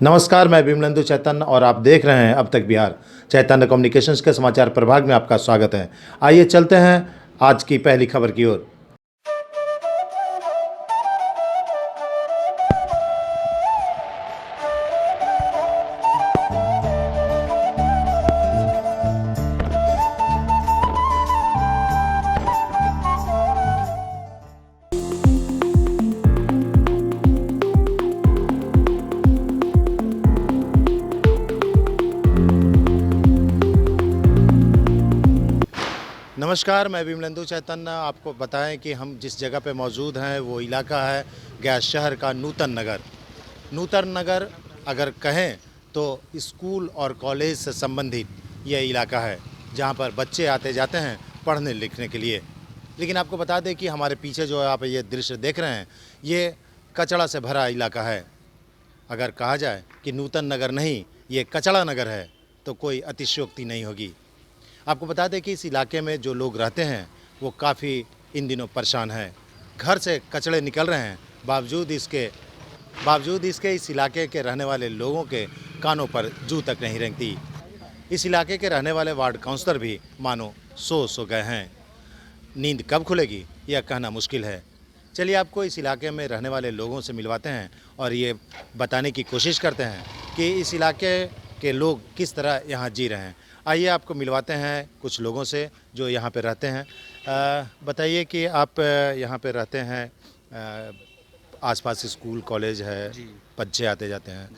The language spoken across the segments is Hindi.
नमस्कार, मैं विमलेंदु चैतन्य और आप देख रहे हैं अब तक बिहार। चैतन्य कम्युनिकेशंस के समाचार प्रभाग में आपका स्वागत है। आइए चलते हैं आज की पहली खबर की ओर। नमस्कार, मैं विमलेंदु चैतन्य। आपको बताएं कि हम जिस जगह पे मौजूद हैं वो इलाका है गया शहर का नूतन नगर। नूतन नगर अगर कहें तो स्कूल और कॉलेज से संबंधित यह इलाका है जहां पर बच्चे आते जाते हैं पढ़ने लिखने के लिए। लेकिन आपको बता दें कि हमारे पीछे जो आप ये दृश्य देख रहे हैं ये कचरा से भरा इलाका है। अगर कहा जाए कि नूतन नगर नहीं ये कचरा नगर है तो कोई अतिशयोक्ति नहीं होगी। आपको बता दें कि इस इलाके में जो लोग रहते हैं वो काफ़ी इन दिनों परेशान हैं। घर से कचरे निकल रहे हैं, बावजूद इसके इस इलाके के रहने वाले लोगों के कानों पर जू तक नहीं रेंगती। इस इलाके के रहने वाले वार्ड काउंसलर भी मानो सो गए हैं। नींद कब खुलेगी यह कहना मुश्किल है। चलिए आपको इस इलाके में रहने वाले लोगों से मिलवाते हैं और ये बताने की कोशिश करते हैं कि इस इलाके के लोग किस तरह यहाँ जी रहे हैं। आइए आपको मिलवाते हैं कुछ लोगों से जो यहाँ पे रहते हैं। बताइए कि आप यहाँ पे रहते हैं, आसपास स्कूल कॉलेज है, बच्चे आते जाते हैं,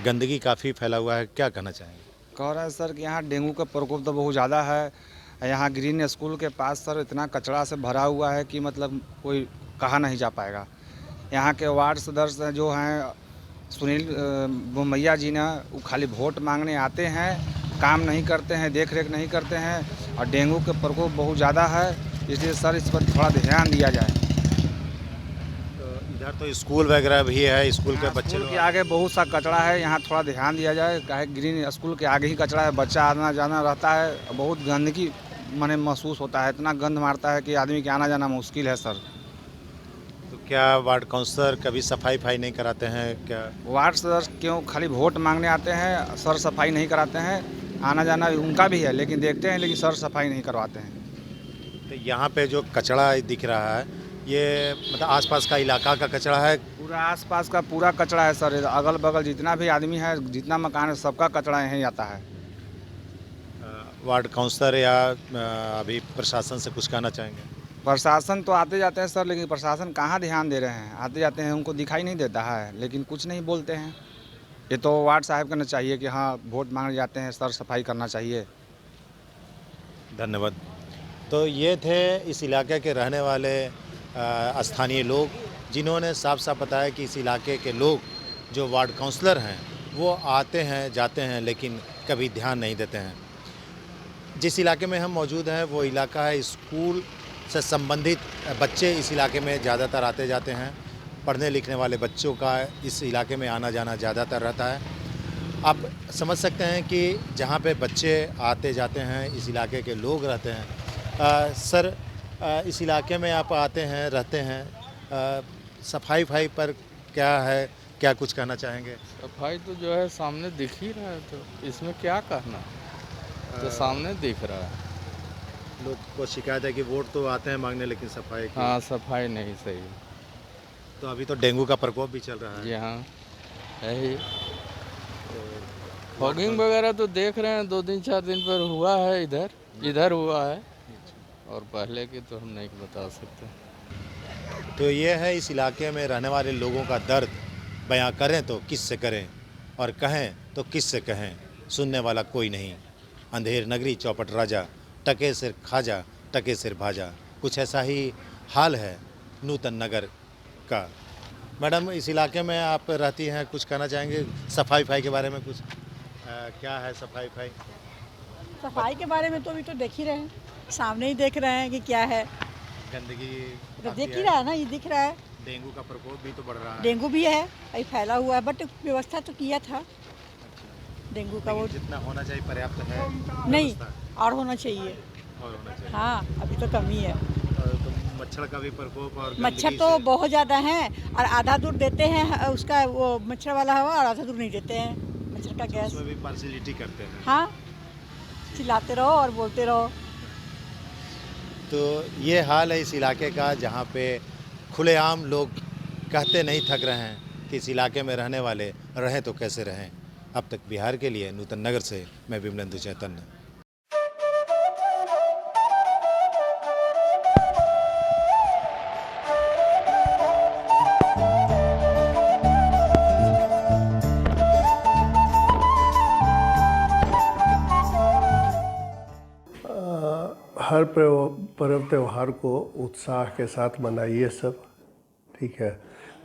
गंदगी काफ़ी फैला हुआ है, क्या कहना चाहेंगे? कह रहे हैं सर कि यहाँ डेंगू का प्रकोप तो बहुत ज़्यादा है। यहाँ ग्रीन स्कूल के पास सर इतना कचरा से भरा हुआ है कि मतलब कोई कहा नहीं जा पाएगा। यहाँ के वार्ड सदस्य जो हैं सुनील बोमैया जी ने, वो खाली वोट मांगने आते हैं, काम नहीं करते हैं, देख रेख नहीं करते हैं और डेंगू के प्रकोप बहुत ज़्यादा है। इसलिए सर इस पर थोड़ा ध्यान दिया जाए। तो इधर तो स्कूल वगैरह भी है, स्कूल के बच्चे के आगे बहुत सा कचरा है, यहाँ थोड़ा ध्यान दिया जाए। काहे ग्रीन स्कूल के आगे ही कचरा है, बच्चा आना जाना रहता है, बहुत गंदगी माने महसूस होता है, इतना गंद मारता है कि आदमी के आना जाना मुश्किल है सर। तो क्या वार्ड काउंसलर कभी सफाई नहीं कराते हैं क्या? वार्ड सदस्य क्यों खाली वोट मांगने आते हैं, सर सफाई नहीं कराते हैं। आना जाना उनका भी है लेकिन देखते हैं, लेकिन सर सफाई नहीं करवाते हैं। तो यहाँ पे जो कचरा दिख रहा है ये मतलब आसपास का इलाका का कचरा है? पूरा आसपास का पूरा कचरा है सर, अगल बगल जितना भी आदमी है, जितना मकान है, सबका कचरा यहीं आता है। वार्ड काउंसलर या अभी प्रशासन से कुछ कहना चाहेंगे? प्रशासन तो आते जाते हैं सर, लेकिन प्रशासन कहाँ ध्यान दे रहे हैं। आते जाते हैं, उनको दिखाई नहीं देता है लेकिन कुछ नहीं बोलते हैं। ये तो वार्ड साहब करना चाहिए कि हाँ वोट मांगने जाते हैं, सर सफाई करना चाहिए। धन्यवाद। तो ये थे इस इलाके के रहने वाले स्थानीय लोग जिन्होंने साफ साफ बताया कि इस इलाके के लोग जो वार्ड काउंसलर हैं वो आते हैं जाते हैं लेकिन कभी ध्यान नहीं देते हैं। जिस इलाके में हम मौजूद हैं वो इलाका है स्कूल से संबंधित बच्चे इस इलाके में ज़्यादातर आते जाते हैं। पढ़ने लिखने वाले बच्चों का इस इलाके में आना जाना ज़्यादातर रहता है। आप समझ सकते हैं कि जहाँ पे बच्चे आते जाते हैं इस इलाके के लोग रहते हैं। सर, इस इलाके में आप आते हैं रहते हैं, सफाई पर क्या है, क्या कुछ कहना चाहेंगे? सफाई तो जो है सामने दिख ही रहा है, तो इसमें क्या कहना, तो सामने दिख रहा है। लोग को शिकायत है कि वोट तो आते हैं मांगने लेकिन सफाई की। हाँ, सफाई नहीं सही। तो अभी तो डेंगू का प्रकोप भी चल रहा है। जी हाँ, है ही। फॉगिंग वगैरह तो देख रहे हैं, 2 दिन 4 दिन पर हुआ है, इधर हुआ है, और पहले की तो हम नहीं बता सकते। तो ये है इस इलाके में रहने वाले लोगों का दर्द। बयां करें तो किस से करें और कहें तो किस से कहें, सुनने वाला कोई नहीं। अंधेर नगरी चौपट राजा, टके सिर खाजा टके सिर भाजा, कुछ ऐसा ही हाल है नूतन नगर का। मैडम, इस इलाके में आप रहती हैं, कुछ कहना चाहेंगे सफाई के बारे में? कुछ क्या है सफाई के बारे में तो अभी तो देख ही रहे हैं, सामने ही देख रहे हैं कि क्या है। गंदगी तो देख ही रहा है ना, ये दिख रहा है। डेंगू का प्रकोप भी तो बढ़ रहा है। डेंगू भी है, अभी फैला हुआ है, बट व्यवस्था तो किया था डेंगू का। वो जितना होना चाहिए पर्याप्त है नहीं, और होना चाहिए। और होना चाहिए। हाँ, अभी तो कमी है। तो मच्छर का भी प्रकोप और मच्छर गंदगी तो से। बहुत ज़्यादा हैं और आधा दूर देते हैं उसका वो मच्छर वाला हवा और आधा दूर नहीं देते हैं मच्छर का गैस। उसमें भी पार्सिलिटी करते हैं। हाँ, चिल्लाते रहो और बोलते रहो। तो ये हाल है इस इलाके का, जहाँ पे खुलेआम लोग कहते नहीं थक रहे हैं कि इस इलाके में रहने वाले रहें तो कैसे रहें। अब तक बिहार के लिए नूतन नगर से मैं विमलेंदु चैतन्य। हर पर्व त्यौहार को उत्साह के साथ मनाइए सब, ठीक है,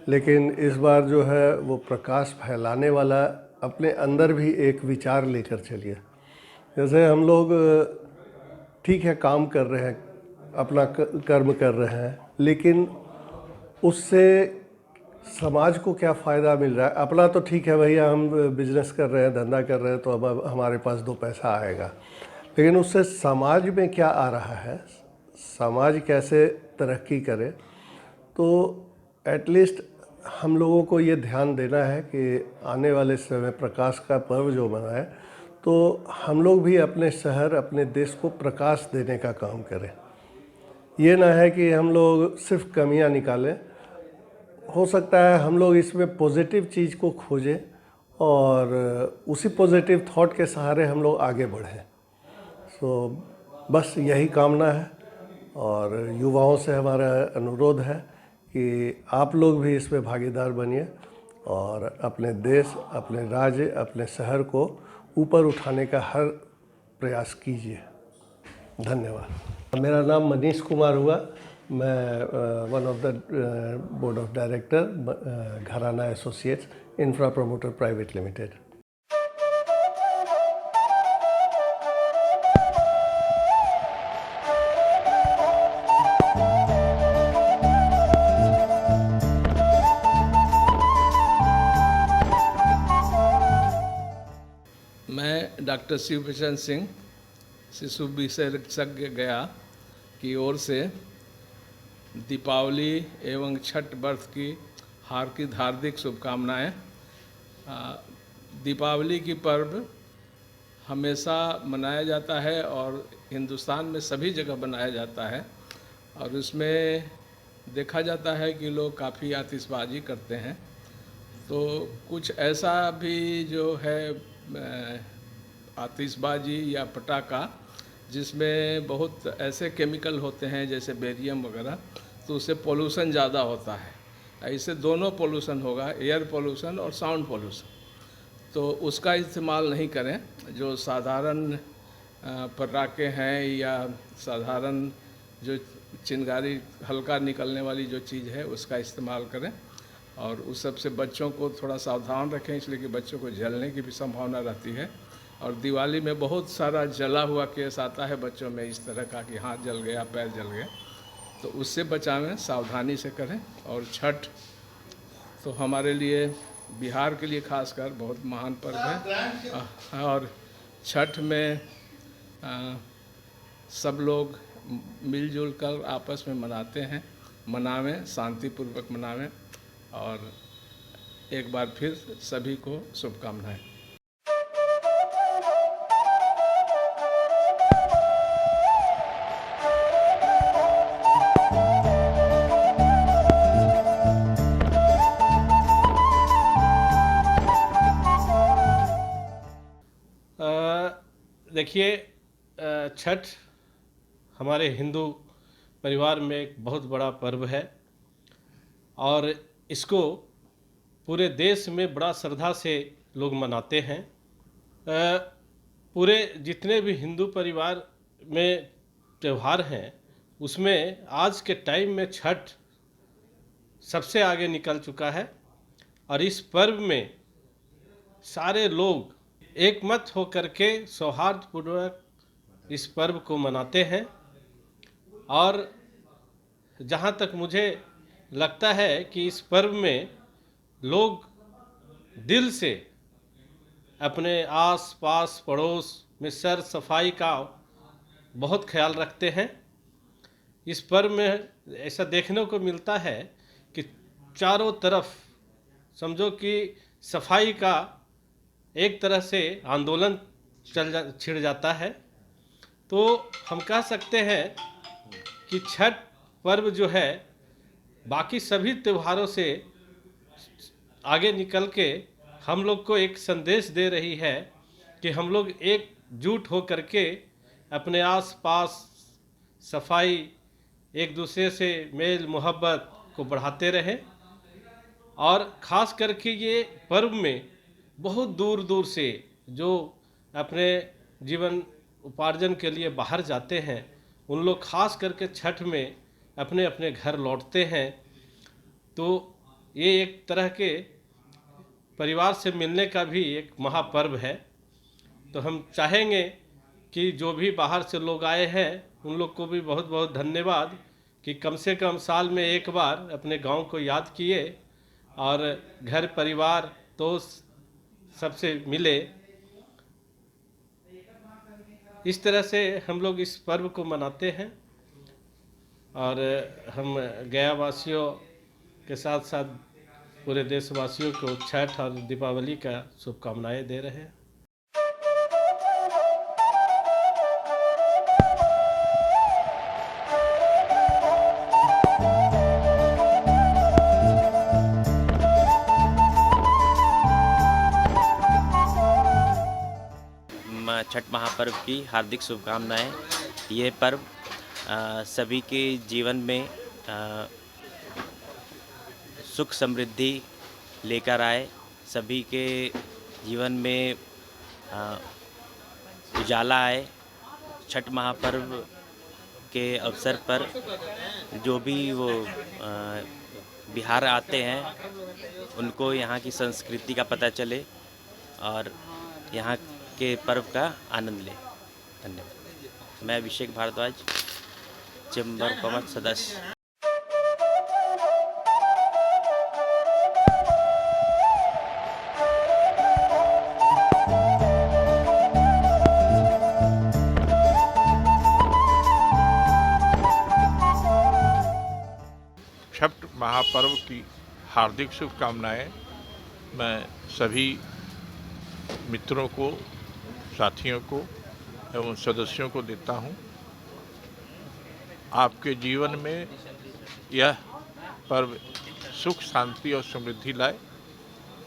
लेकिन इस बार जो है वो प्रकाश फैलाने वाला अपने अंदर भी एक विचार लेकर चलिए। जैसे हम लोग ठीक है काम कर रहे हैं, अपना कर्म कर रहे हैं, लेकिन उससे समाज को क्या फ़ायदा मिल रहा है? अपना तो ठीक है भैया, हम बिजनेस कर रहे हैं, धंधा कर रहे हैं, तो अब हमारे पास दो पैसा आएगा, लेकिन उससे समाज में क्या आ रहा है, समाज कैसे तरक्की करे, तो एटलीस्ट हम लोगों को ये ध्यान देना है कि आने वाले समय प्रकाश का पर्व जो मनाए, तो हम लोग भी अपने शहर, अपने देश को प्रकाश देने का काम करें। ये ना है कि हम लोग सिर्फ कमियां निकालें। हो सकता है हम लोग इसमें पॉजिटिव चीज़ को खोजें और उसी पॉजिटिव थॉट के सहारे हम लोग आगे बढ़ें। सो बस यही कामना है और युवाओं से हमारा अनुरोध है कि आप लोग भी इसमें भागीदार बनिए और अपने देश, अपने राज्य, अपने शहर को ऊपर उठाने का हर प्रयास कीजिए। धन्यवाद। मेरा नाम मनीष कुमार हुआ। मैं one of the board of director Gharana associates infra promoter private limited. मैं डॉक्टर शिवभूषण सिंह, शिशु विशेषज्ञ गया की ओर से दीपावली एवं छठ व्रत की हार्दिक शुभकामनाएं। दीपावली की पर्व हमेशा मनाया जाता है और हिंदुस्तान में सभी जगह मनाया जाता है और उसमें देखा जाता है कि लोग काफ़ी आतिशबाजी करते हैं। तो कुछ ऐसा भी जो है आतिशबाजी या पटाखा जिसमें बहुत ऐसे केमिकल होते हैं जैसे बेरियम वगैरह, तो उससे पोल्यूशन ज़्यादा होता है। ऐसे दोनों पोल्यूशन होगा, एयर पोल्यूशन और साउंड पोल्यूशन, तो उसका इस्तेमाल नहीं करें। जो साधारण पटाखे हैं या साधारण जो चिंगारी हल्का निकलने वाली जो चीज़ है उसका इस्तेमाल करें और उस सब से बच्चों को थोड़ा सावधान रखें, इसलिए कि बच्चों को जलने की भी संभावना रहती है। और दिवाली में बहुत सारा जला हुआ केस आता है बच्चों में, इस तरह का कि हाथ जल गया, पैर जल गया, तो उससे बचावें, सावधानी से करें। और छठ तो हमारे लिए, बिहार के लिए खासकर बहुत महान पर्व है और छठ में सब लोग मिलजुल कर आपस में मनाते हैं। मनावें, शांतिपूर्वक मनावें और एक बार फिर सभी को शुभकामनाएं। देखिए, छठ हमारे हिंदू परिवार में एक बहुत बड़ा पर्व है और इसको पूरे देश में बड़ा श्रद्धा से लोग मनाते हैं। पूरे जितने भी हिंदू परिवार में त्यौहार हैं उसमें आज के टाइम में छठ सबसे आगे निकल चुका है और इस पर्व में सारे लोग एकमत होकर के सौहार्दपूर्वक इस पर्व को मनाते हैं। और जहाँ तक मुझे लगता है कि इस पर्व में लोग दिल से अपने आस पास पड़ोस में सर सफाई का बहुत ख्याल रखते हैं। इस पर्व में ऐसा देखने को मिलता है कि चारों तरफ समझो कि सफाई का एक तरह से आंदोलन छिड़ जाता है। तो हम कह सकते हैं कि छठ पर्व जो है बाकी सभी त्योहारों से आगे निकल के हम लोग को एक संदेश दे रही है कि हम लोग एकजुट हो करके अपने आस पास सफाई, एक दूसरे से मेल मोहब्बत को बढ़ाते रहें। और ख़ास करके ये पर्व में बहुत दूर दूर से जो अपने जीवन उपार्जन के लिए बाहर जाते हैं उन लोग ख़ास करके छठ में अपने अपने घर लौटते हैं। तो ये एक तरह के परिवार से मिलने का भी एक महापर्व है। तो हम चाहेंगे कि जो भी बाहर से लोग आए हैं उन लोग को भी बहुत बहुत धन्यवाद कि कम से कम साल में एक बार अपने गांव को याद किए और घर परिवार दोस्त सबसे मिले। इस तरह से हम लोग इस पर्व को मनाते हैं और हम गया वासियों के साथ साथ पूरे देशवासियों को छठ और दीपावली का शुभकामनाएं दे रहे हैं। छठ महापर्व की हार्दिक शुभकामनाएं। ये पर्व सभी के जीवन में सुख समृद्धि लेकर आए, सभी के जीवन में उजाला आए। छठ महापर्व के अवसर पर जो भी वो बिहार आते हैं उनको यहाँ की संस्कृति का पता चले और यहाँ के पर्व का आनंद लें। धन्यवाद। मैं अभिषेक भारद्वाज, चेंबर कॉमर्स सदस्य। छठ महापर्व की हार्दिक शुभकामनाएं मैं सभी मित्रों को, साथियों को एवं सदस्यों को देता हूं। आपके जीवन में यह पर्व सुख, शांति और समृद्धि लाए,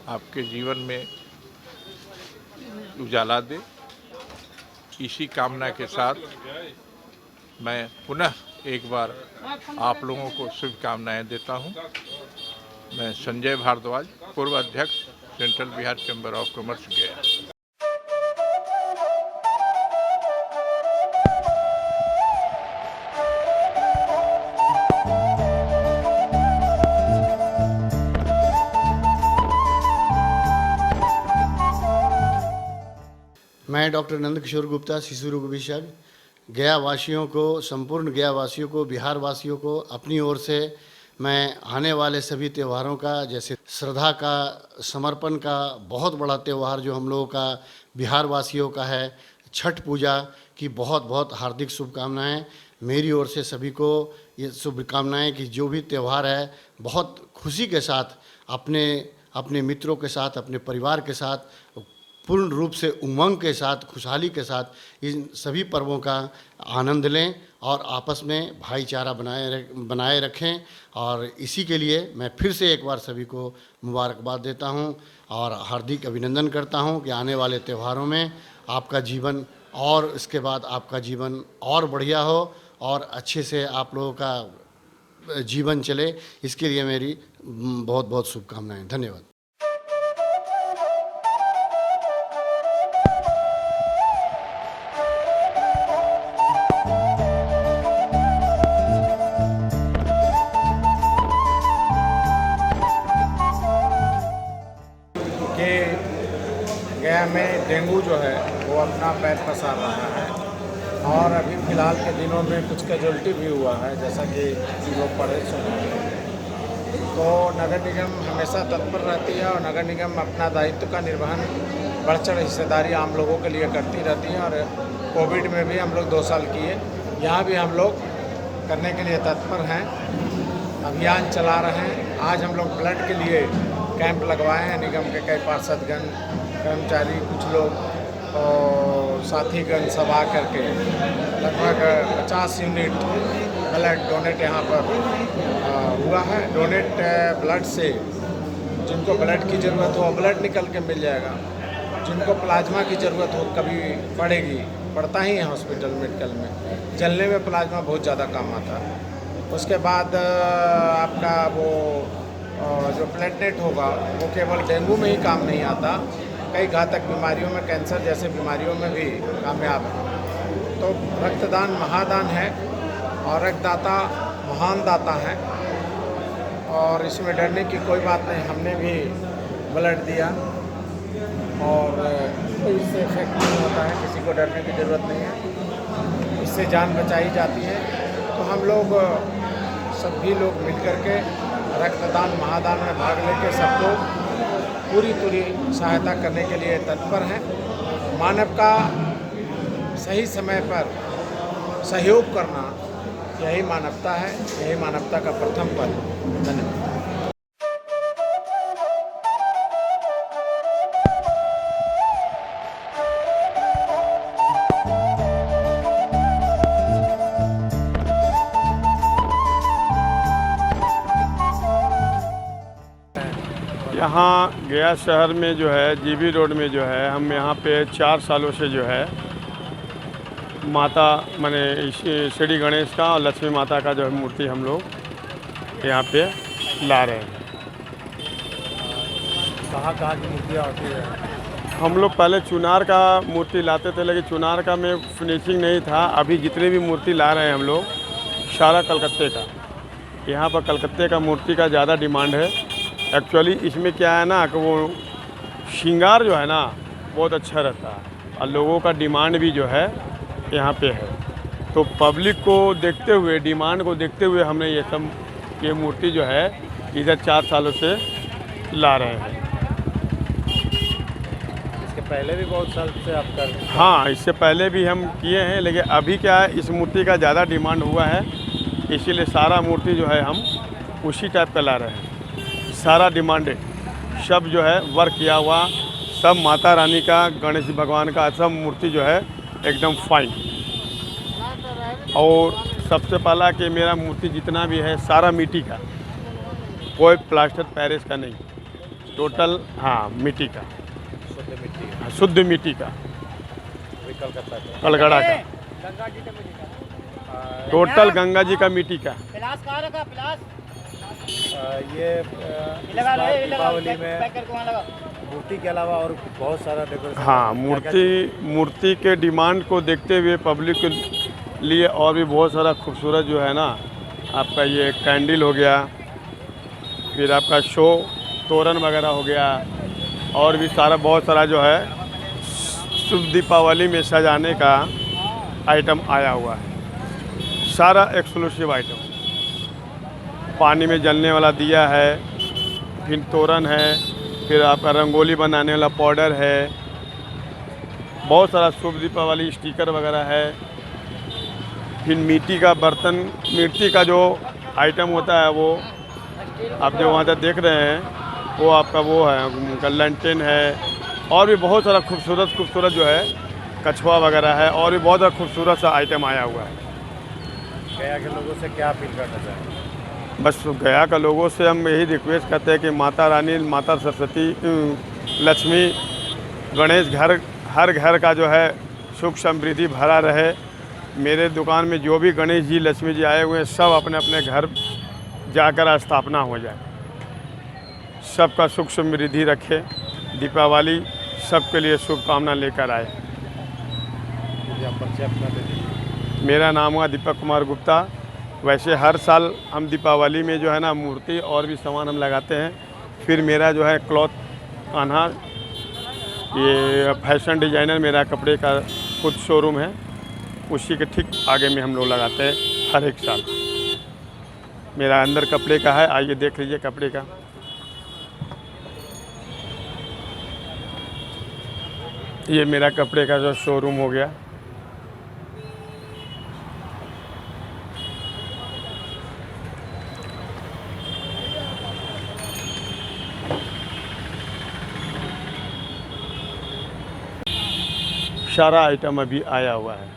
आपके जीवन में उजाला दे। इसी कामना के साथ मैं पुनः एक बार आप लोगों को शुभकामनाएं देता हूं। मैं संजय भारद्वाज, पूर्व अध्यक्ष central Bihar chamber of commerce गया। मैं डॉक्टर नंदकिशोर गुप्ता, शिशु रोग विशेषज्ञ, गया वासियों को, संपूर्ण गया वासियों को, बिहार वासियों को अपनी ओर से मैं आने वाले सभी त्योहारों का, जैसे श्रद्धा का, समर्पण का बहुत बड़ा त्यौहार जो हम लोगों का बिहार वासियों का है, छठ पूजा की बहुत बहुत हार्दिक शुभकामनाएं। मेरी ओर से सभी को ये शुभकामनाएं कि जो भी त्यौहार है बहुत खुशी के साथ अपने मित्रों के साथ, अपने परिवार के साथ पूर्ण रूप से उमंग के साथ, खुशहाली के साथ इन सभी पर्वों का आनंद लें और आपस में भाईचारा बनाए रखें। और इसी के लिए मैं फिर से एक बार सभी को मुबारकबाद देता हूं और हार्दिक अभिनंदन करता हूं कि आने वाले त्योहारों में आपका जीवन और इसके बाद आपका जीवन और बढ़िया हो और अच्छे से आप लोगों का जीवन चले। इसके लिए मेरी बहुत बहुत शुभकामनाएं। धन्यवाद। गया में डेंगू जो है वो अपना पैर पसार रहा है और अभी फ़िलहाल के दिनों में कुछ कैजुअल्टी भी हुआ है, जैसा कि लोग पढ़े सुने। तो नगर निगम हमेशा तत्पर रहती है और नगर निगम अपना दायित्व का निर्वहन बढ़ चढ़ हिस्सेदारी आम लोगों के लिए करती रहती है। और कोविड में भी हम लोग 2 साल किए, यहाँ भी हम लोग करने के लिए तत्पर हैं, अभियान चला रहे हैं। आज हम लोग ब्लड के लिए कैंप लगवाए हैं। निगम के कई पार्षदगण, कर्मचारी, कुछ लोग और साथीगण सब आ करके लगभग 50 यूनिट ब्लड डोनेट यहाँ पर हुआ है। डोनेट ब्लड से जिनको ब्लड की ज़रूरत हो ब्लड निकल के मिल जाएगा, जिनको प्लाज्मा की ज़रूरत हो कभी पड़ता ही है हॉस्पिटल मेडिकल में, जलने में प्लाज्मा बहुत ज़्यादा काम आता है। उसके बाद आपका वो जो प्लेटलेट होगा वो केवल डेंगू में ही काम नहीं आता, कई घातक बीमारियों में, कैंसर जैसे बीमारियों में भी कामयाब है। तो रक्तदान महादान है और रक्तदाता महान दाता हैं और इसमें डरने की कोई बात नहीं। हमने भी ब्लड दिया और इससे इफेक्ट नहीं होता है, किसी को डरने की ज़रूरत नहीं है, इससे जान बचाई जाती है। तो हम लोग सभी लोग मिल कर के रक्तदान महादान में भाग लेके सब लोग पूरी सहायता करने के लिए तत्पर हैं। मानव का सही समय पर सहयोग करना यही मानवता है, यही मानवता का प्रथम पद। धन्यवाद। यहाँ गया शहर में जो है जीबी रोड में जो है हम यहाँ पे 4 सालों से जो है माता माने श्री गणेश का और लक्ष्मी माता का जो है मूर्ति हम लोग यहाँ पे ला रहे हैं। कहाँ की मूर्तियाँ होती है? हम लोग पहले चुनार का मूर्ति लाते थे, लेकिन चुनार का में फिनिशिंग नहीं था। अभी जितने भी मूर्ति ला रहे हैं हम लोग सारा कलकत्ते का, यहाँ पर कलकत्ते का मूर्ति का ज़्यादा डिमांड है। एक्चुअली इसमें क्या है ना कि वो श्रृंगार जो है ना बहुत अच्छा रहता है और लोगों का डिमांड भी जो है यहाँ पे है। तो पब्लिक को देखते हुए, डिमांड को देखते हुए हमने ये मूर्ति जो है इधर 4 सालों से ला रहे हैं। इसके पहले भी बहुत साल से आप कर? हाँ, इससे पहले भी हम किए हैं, लेकिन अभी क्या है इस मूर्ति का ज़्यादा डिमांड हुआ है, इसीलिए सारा मूर्ति जो है हम उसी टाइप का ला रहे हैं। सारा डिमांडेड सब जो है वर्क किया हुआ, सब माता रानी का, गणेश भगवान का सब मूर्ति जो है एकदम फाइन। और सबसे पहला कि मेरा मूर्ति जितना भी है सारा मिट्टी का, कोई प्लास्टर पेरिस का नहीं, टोटल हाँ मिट्टी का, शुद्ध मिट्टी का, कलकड़ा का, टोटल गंगा जी का मिट्टी का। ये दीपावली में मूर्ति के अलावा और बहुत सारा डेकोरेशन। हाँ, मूर्ति के डिमांड को देखते हुए पब्लिक के लिए और भी बहुत सारा खूबसूरत जो है ना आपका ये कैंडल हो गया, फिर आपका शो तोरण वगैरह हो गया, और भी सारा बहुत सारा जो है शुभ दीपावली में सजाने का आइटम आया हुआ है। सारा एक्सक्लूसिव आइटम, पानी में जलने वाला दिया है, फिर तोरण है, फिर आपका रंगोली बनाने वाला पाउडर है, बहुत सारा शुभ दीपावली स्टिकर वगैरह है, फिर मिट्टी का बर्तन, मिट्टी का जो आइटम होता है वो आप जो वहाँ तक देख रहे हैं वो आपका वो है, लैंटेन है, और भी बहुत सारा खूबसूरत जो है कछुआ वगैरह है, और भी बहुत सारा खूबसूरत सा आइटम आया हुआ है। गया के लोगों से क्या अपील करना चाहेंगे? बस गया का लोगों से हम यही रिक्वेस्ट करते हैं कि माता रानी, माता सरस्वती, लक्ष्मी, गणेश हर घर का जो है सुख समृद्धि भरा रहे। मेरे दुकान में जो भी गणेश जी, लक्ष्मी जी आए हुए हैं सब अपने अपने घर जाकर स्थापना हो जाए, सबका सुख समृद्धि रखे। दीपावली सबके लिए शुभकामना लेकर आए। मेरा नाम हुआ दीपक कुमार गुप्ता। वैसे हर साल हम दीपावली में जो है ना मूर्ति और भी सामान हम लगाते हैं। फिर मेरा जो है क्लॉथ कान्हा, ये फैशन डिज़ाइनर मेरा कपड़े का खुद शोरूम है, उसी के ठीक आगे में हम लोग लगाते हैं हर एक साल। मेरा अंदर कपड़े का है, आइए देख लीजिए कपड़े का। ये मेरा कपड़े का जो शोरूम हो गया। सारा आइटम अभी आया हुआ है।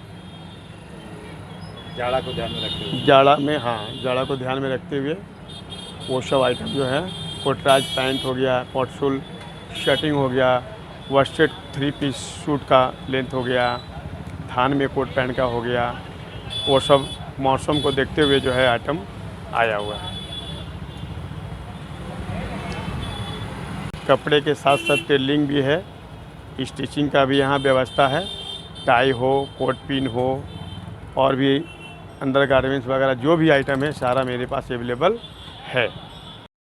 जाड़ा को ध्यान में रखते हुए जाड़ा में, हाँ, जाड़ा को ध्यान में रखते हुए वो सब आइटम जो है, कोटराज पैंट हो गया, कोटशूल शर्टिंग हो गया, वर्स्टेड 3 पीस सूट का लेंथ हो गया, थान में कोट पैंट का हो गया, वो सब मौसम को देखते हुए जो है आइटम आया हुआ है। कपड़े के साथ साथ टेलरिंग भी है, स्टिचिंग का भी यहाँ व्यवस्था है। टाई हो, कोट पिन हो और भी अंडर गारमेंट्स वगैरह जो भी आइटम है सारा मेरे पास अवेलेबल है।